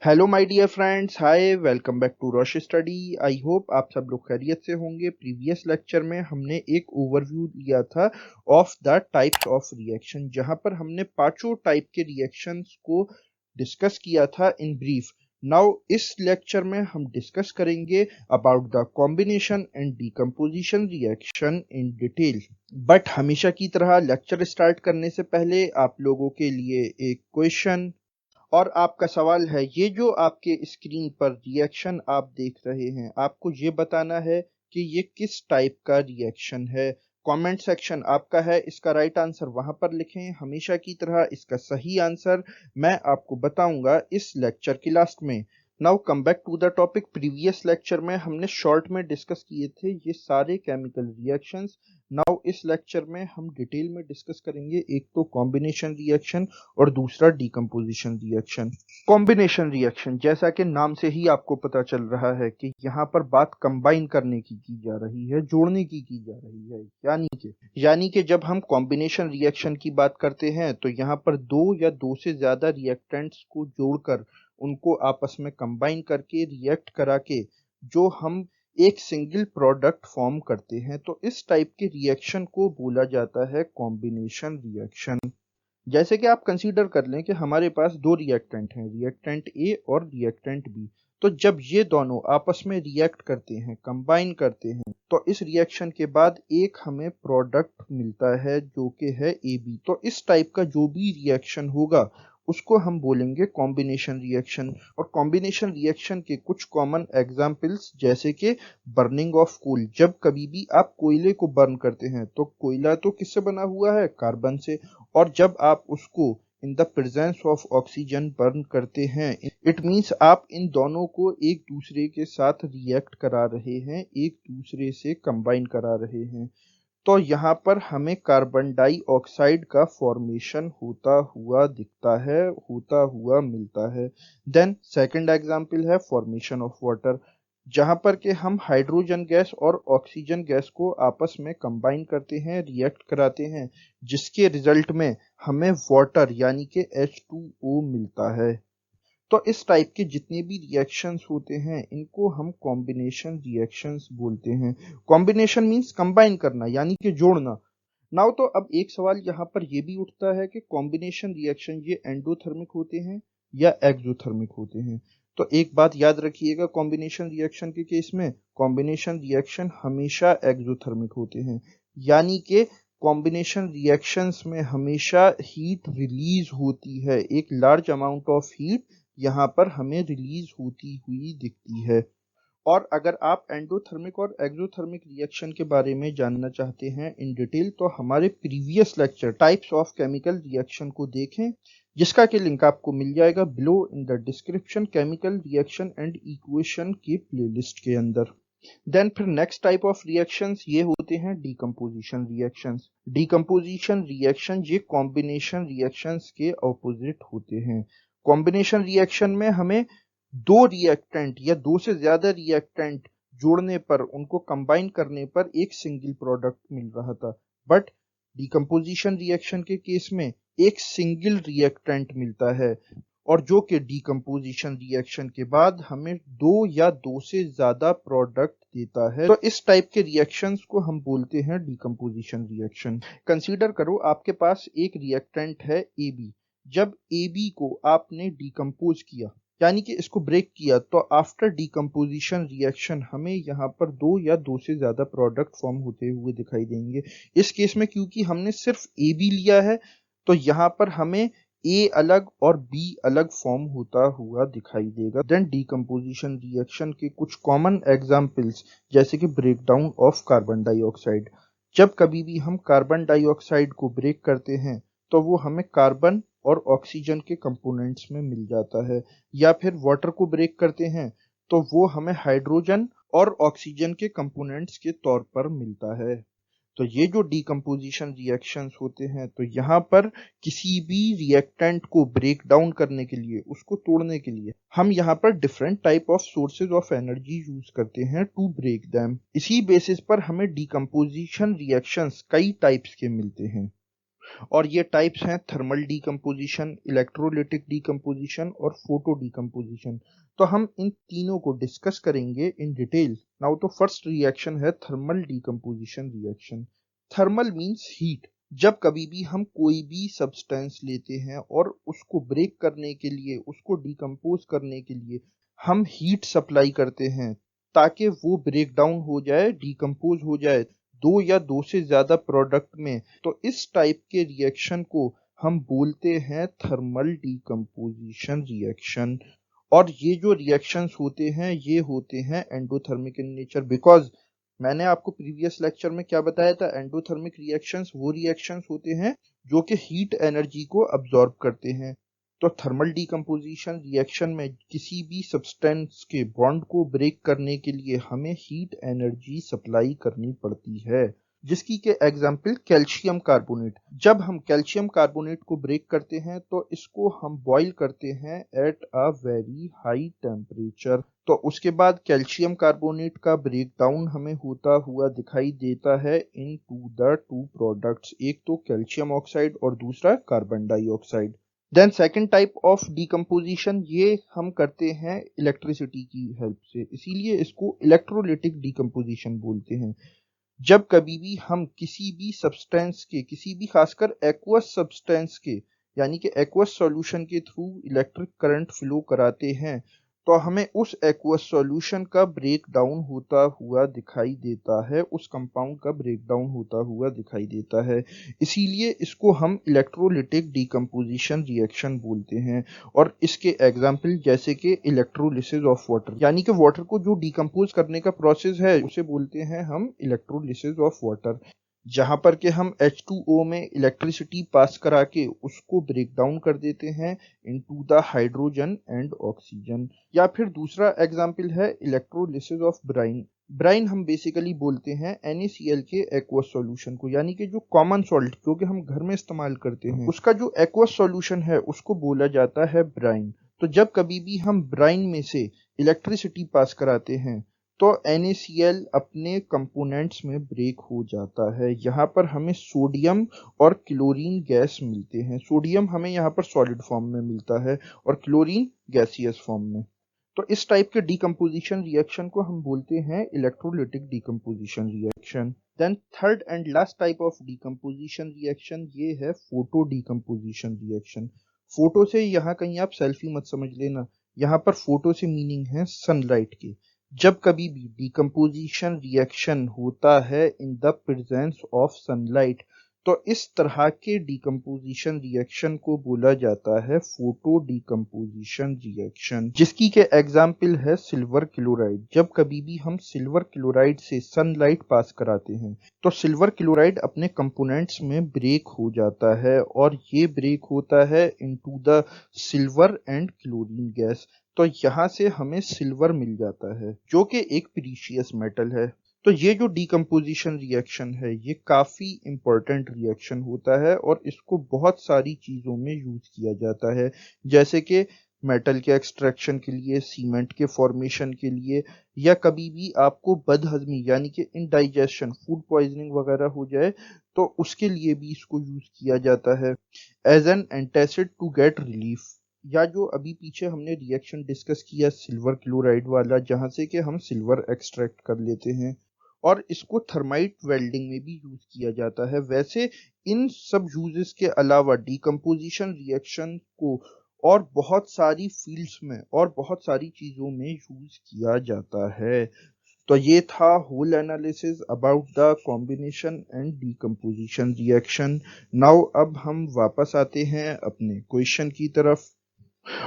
Hello my dear friends, hi, welcome back to Rosh study. I hope आप सब लोग खैरियत से होंगे। प्रीवियस लेक्चर में हमने एक ओवरव्यू लिया था of the types of reaction, जहां पर हमने पांचों टाइप के रिएक्शंस को डिस्कस किया था इन ब्रीफ। नाउ इस लेक्चर में हम डिस्कस करेंगे about the combination and decomposition reaction in detail. But हमेशा की तरह लेक्चर स्टार्ट करने से पहले आप लोगों के लिए एक क्वेश्चन और आपका सवाल है। ये जो आपके स्क्रीन पर रिएक्शन आप देख रहे हैं, आपको ये बताना है कि ये किस टाइप का रिएक्शन है। कमेंट सेक्शन आपका है, इसका राइट आंसर वहां पर लिखें। हमेशा की तरह इसका सही आंसर मैं आपको बताऊंगा इस लेक्चर के लास्ट में। Now come back to the topic. Previous lecture में हमने शॉर्ट में डिस्कस किए थे ये सारे केमिकल रिएक्शंस। नाउ इस लेक्चर में हम डिटेल में डिस्कस करेंगे, एक तो कॉम्बिनेशन रिएक्शन और दूसरा डिकम्पोजिशन रिएक्शन। कॉम्बिनेशन रिएक्शन, जैसा कि नाम से ही आपको पता चल रहा है कि यहाँ पर बात कंबाइन करने की जा रही है, जोड़ने की जा रही है। यानी कि जब हम कॉम्बिनेशन रिएक्शन की बात करते हैं तो यहाँ पर दो या दो से ज्यादा रिएक्टेंट्स को जोड़कर उनको आपस में कंबाइन करके रिएक्ट करा के जो हम एक सिंगल प्रोडक्ट फॉर्म करते हैं, तो इस टाइप के रिएक्शन को बोला जाता है कॉम्बिनेशन रिएक्शन। जैसे कि आप कंसीडर कर लें कि हमारे पास दो रिएक्टेंट हैं, रिएक्टेंट ए और रिएक्टेंट बी। तो जब ये दोनों आपस में रिएक्ट करते हैं, कंबाइन करते हैं, तो इस रिएक्शन के बाद एक हमें प्रोडक्ट मिलता है जो कि है ए बी। तो इस टाइप का जो भी रिएक्शन होगा उसको हम बोलेंगे कॉम्बिनेशन रिएक्शन। और कॉम्बिनेशन रिएक्शन के कुछ कॉमन एग्जाम्पल्स जैसे कि बर्निंग ऑफ कोल। जब कभी भी आप कोयले को बर्न करते हैं तो कोयला तो किससे बना हुआ है? कार्बन से। और जब आप उसको in the presence of oxygen burn करते हैं, इट मीन्स आप इन दोनों को एक दूसरे के साथ रिएक्ट करा रहे हैं, एक दूसरे से कंबाइन करा रहे हैं। तो यहाँ पर हमें कार्बन डाइऑक्साइड का फॉर्मेशन होता हुआ दिखता है, होता हुआ मिलता है। देन सेकंड एग्जांपल है फॉर्मेशन ऑफ वाटर, जहां पर के हम हाइड्रोजन गैस और ऑक्सीजन गैस को आपस में कंबाइन करते हैं, रिएक्ट कराते हैं, जिसके रिजल्ट में हमें वाटर यानी कि H2O मिलता है। तो इस टाइप के जितने भी रिएक्शंस होते हैं इनको हम कॉम्बिनेशन रिएक्शंस बोलते हैं। कॉम्बिनेशन मींस कंबाइन करना यानी कि जोड़ना। नाउ तो अब एक सवाल यहाँ पर यह भी उठता है कि कॉम्बिनेशन रिएक्शन ये एंडोथर्मिक होते हैं या एक्सोथर्मिक होते हैं। तो एक बात याद रखिएगा, कॉम्बिनेशन रिएक्शन के केस में कॉम्बिनेशन रिएक्शन हमेशा एक्सोथर्मिक होते हैं। यानी कि कॉम्बिनेशन रिएक्शंस में हमेशा हीट रिलीज होती है, एक लार्ज अमाउंट ऑफ हीट यहाँ पर हमें रिलीज होती हुई दिखती है। और अगर आप एंडोथर्मिक और एक्सोथर्मिक रिएक्शन के बारे में जानना चाहते हैं इन डिटेल, तो हमारे previous lecture types of chemical reaction को देखें, जिसका कि लिंक आपको मिल जाएगा below in the description, chemical reaction and equation के प्लेलिस्ट के अंदर। देन फिर नेक्स्ट टाइप ऑफ रिएक्शंस ये होते हैं डिकम्पोजिशन रिएक्शंस। डिकम्पोजिशन रिएक्शन ये कॉम्बिनेशन रिएक्शंस के ऑपोजिट होते हैं। कॉम्बिनेशन रिएक्शन में हमें दो रिएक्टेंट या दो से ज्यादा रिएक्टेंट जोड़ने पर, उनको कंबाइन करने पर एक सिंगल प्रोडक्ट मिल रहा था। बट डिकम्पोजिशन रिएक्शन के केस में एक सिंगल रिएक्टेंट मिलता है, और जो कि डिकम्पोजिशन रिएक्शन के बाद हमें दो या दो से ज्यादा प्रोडक्ट देता है। तो इस टाइप के रिएक्शंस को हम बोलते हैं डिकम्पोजिशन रिएक्शन। कंसीडर करो आपके पास एक रिएक्टेंट है ए बी। जब ए बी को आपने डिकम्पोज किया यानी कि इसको ब्रेक किया, तो आफ्टर डिकम्पोजिशन रिएक्शन हमें यहाँ पर दो या दो से ज्यादा प्रोडक्ट फॉर्म होते हुए दिखाई देंगे। इस केस में क्योंकि हमने सिर्फ ए बी लिया है, तो यहाँ पर हमें ए अलग और बी अलग फॉर्म होता हुआ दिखाई देगा। देन डिकम्पोजिशन रिएक्शन के कुछ कॉमन एग्जाम्पल्स जैसे कि ब्रेकडाउन ऑफ कार्बन डाइऑक्साइड। जब कभी भी हम कार्बन डाइऑक्साइड को ब्रेक करते हैं तो वो हमें कार्बन और ऑक्सीजन के कंपोनेंट्स में मिल जाता है। या फिर वाटर को ब्रेक करते हैं तो वो हमें हाइड्रोजन और ऑक्सीजन के कंपोनेंट्स के तौर पर मिलता है। तो ये जो डिकम्पोजिशन रिएक्शंस होते हैं, तो यहाँ पर किसी भी रिएक्टेंट को ब्रेक डाउन करने के लिए, उसको तोड़ने के लिए हम यहाँ पर different type of sources of energy use करते हैं टू ब्रेक देम। इसी बेसिस पर हमें डिकम्पोजिशन रिएक्शंस कई टाइप्स के मिलते हैं। और ये टाइप्स हैं थर्मल डीकम्पोजिशन, इलेक्ट्रोलिटिक डीकम्पोजिशन और फोटो डीकम्पोजिशन। तो हम इन तीनों को डिस्कस करेंगे इन डिटेल। नाउ तो फर्स्ट रिएक्शन है thermal decomposition reaction. Thermal means heat. जब कभी भी हम कोई भी सब्सटेंस लेते हैं और उसको ब्रेक करने के लिए, उसको डिकम्पोज करने के लिए हम हीट सप्लाई करते हैं ताकि वो ब्रेक डाउन हो जाए, डिकम्पोज हो जाए दो या दो से ज्यादा प्रोडक्ट में। तो इस टाइप के रिएक्शन को हम बोलते हैं थर्मल डीकम्पोजिशन रिएक्शन। और ये जो रिएक्शंस होते हैं ये होते हैं एंडोथर्मिक इन नेचर, बिकॉज मैंने आपको प्रीवियस लेक्चर में क्या बताया था, एंडोथर्मिक रिएक्शंस वो रिएक्शंस होते हैं जो कि हीट एनर्जी को अब्सॉर्ब करते हैं। तो थर्मल डीकम्पोजिशन रिएक्शन में किसी भी सब्सटेंस के बॉन्ड को ब्रेक करने के लिए हमें हीट एनर्जी सप्लाई करनी पड़ती है, जिसकी के एग्जाम्पल कैल्शियम कार्बोनेट। जब हम कैल्शियम कार्बोनेट को ब्रेक करते हैं तो इसको हम बॉईल करते हैं at a very high temperature. तो उसके बाद कैल्शियम कार्बोनेट का ब्रेक डाउन हमें होता हुआ दिखाई देता है into the two products, एक तो कैल्शियम ऑक्साइड और दूसरा carbon dioxide. Then second type of decomposition ये हम करते हैं इलेक्ट्रिसिटी की हेल्प से, इसीलिए इसको इलेक्ट्रोलिटिक डीकम्पोजिशन बोलते हैं। जब कभी भी हम किसी भी सब्सटेंस के, किसी भी खासकर एक्वस सब्सटेंस के यानी कि एक्वस सॉल्यूशन के थ्रू इलेक्ट्रिक करंट फ्लो कराते हैं तो हमें उस एक्वस सॉल्यूशन का ब्रेक डाउन होता हुआ दिखाई देता है, उस कंपाउंड का ब्रेक डाउन होता हुआ दिखाई देता है। इसीलिए इसको हम इलेक्ट्रोलिटिक डीकम्पोजिशन रिएक्शन बोलते हैं। और इसके एग्जाम्पल जैसे कि इलेक्ट्रोलिसिस ऑफ वाटर, यानी कि वाटर को जो डिकम्पोज करने का प्रोसेस है उसे बोलते हैं हम इलेक्ट्रोलिसिस ऑफ वाटर, जहां पर के हम H2O में इलेक्ट्रिसिटी पास करा के उसको ब्रेक डाउन कर देते हैं into the hydrogen and oxygen. या फिर दूसरा एग्जाम्पल है इलेक्ट्रोलिसिस ऑफ ब्राइन। ब्राइन हम बेसिकली बोलते हैं NaCl के एक्वस सॉल्यूशन को, यानी कि जो कॉमन सॉल्ट जो कि हम घर में इस्तेमाल करते हैं उसका जो एक्वस सॉल्यूशन है उसको बोला जाता है ब्राइन। तो जब कभी भी हम ब्राइन में से इलेक्ट्रिसिटी पास कराते हैं तो NaCl अपने कंपोनेंट्स में ब्रेक हो जाता है। यहाँ पर हमें सोडियम और क्लोरीन गैस मिलते हैं। सोडियम हमें यहाँ पर सॉलिड फॉर्म में मिलता है और क्लोरीन गैसियस फॉर्म में। तो इस टाइप के डीकम्पोजिशन रिएक्शन को हम बोलते हैं electrolytic decomposition reaction. Then third and last type of decomposition reaction ये है फोटो डीकम्पोजिशन रिएक्शन। फोटो से यहाँ कहीं आप सेल्फी मत समझ लेना, यहाँ पर फोटो से मीनिंग है सनलाइट की। जब कभी भी डिकम्पोजिशन रिएक्शन होता है in the presence of sunlight तो इस तरह के डिकम्पोजिशन रिएक्शन को बोला जाता है फोटो डिकम्पोजिशन रिएक्शन, जिसकी के एग्जाम्पल है सिल्वर क्लोराइड। जब कभी भी हम सिल्वर क्लोराइड से सनलाइट पास कराते हैं तो सिल्वर क्लोराइड अपने कंपोनेंट्स में ब्रेक हो जाता है और ये ब्रेक होता है into the silver and chlorine gas. तो यहाँ से हमें सिल्वर मिल जाता है जो कि एक प्रीशियस मेटल है। तो ये जो डीकम्पोजिशन रिएक्शन है ये काफी इंपॉर्टेंट रिएक्शन होता है और इसको बहुत सारी चीजों में यूज किया जाता है, जैसे कि मेटल के एक्सट्रैक्शन के लिए, सीमेंट के फॉर्मेशन के लिए, या कभी भी आपको बदहजमी यानी कि इनडाइजेशन, फूड पॉइजनिंग वगैरह हो जाए तो उसके लिए भी इसको यूज किया जाता है as an antacid to get relief. या जो अभी पीछे हमने रिएक्शन डिस्कस किया सिल्वर क्लोराइड वाला, जहां से कि हम सिल्वर एक्सट्रैक्ट कर लेते हैं, और इसको थर्माइट वेल्डिंग में भी यूज किया जाता है। वैसे इन सब यूजेस के अलावा डीकम्पोजिशन रिएक्शन को और बहुत सारी फील्ड्स में और बहुत सारी चीजों में यूज किया जाता है। तो ये था whole analysis about the combination and decomposition reaction. Now अब हम वापस आते हैं अपने क्वेश्चन की तरफ।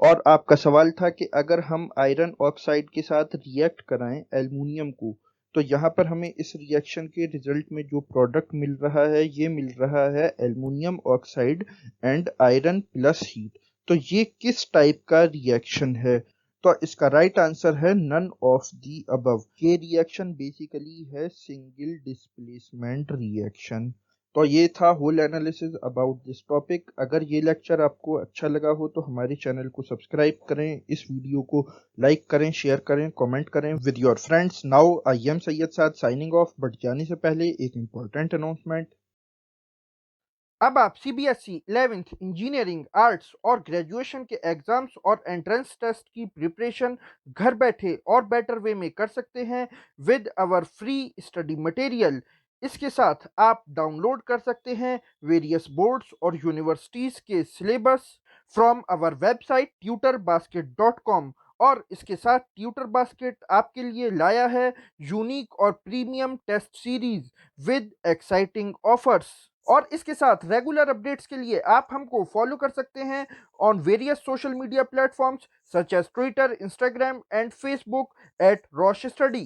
और आपका सवाल था कि अगर हम आयरन ऑक्साइड के साथ रिएक्ट कराएं एल्युमिनियम को तो यहाँ पर हमें इस रिएक्शन के रिजल्ट में जो प्रोडक्ट मिल रहा है ये मिल रहा है aluminium oxide and iron plus heat. तो ये किस टाइप का रिएक्शन है? तो इसका राइट आंसर है नन ऑफ दी अबव। ये रिएक्शन बेसिकली है सिंगल डिस्प्लेसमेंट रिएक्शन। तो ये था whole analysis about this topic. अगर ये लेक्चर आपको अच्छा लगा हो तो हमारे चैनल को सब्सक्राइब करें, इस वीडियो को लाइक करें, शेयर करें, कमेंट करें with your friends. Now I am Syed Saad signing off, but जाने से पहले एक इम्पोर्टेंट अनाउंसमेंट। अब आप सीबीएसई 11th इंजीनियरिंग, आर्ट्स और ग्रेजुएशन के एग्जाम्स और एंट्रेंस टेस्ट की प्रिपरेशन घर बैठे और बेटर वे में कर सकते हैं with our free study material. इसके साथ आप डाउनलोड कर सकते हैं वेरियस बोर्ड्स और यूनिवर्सिटीज़ के syllabus from our website tutorbasket.com। और इसके साथ ट्यूटर बास्केट आपके लिए लाया है यूनिक और premium test series with exciting offers. और इसके साथ रेगुलर अपडेट्स के लिए आप हमको फॉलो कर सकते हैं on various social media platforms such as Twitter, Instagram and Facebook at Rosh study.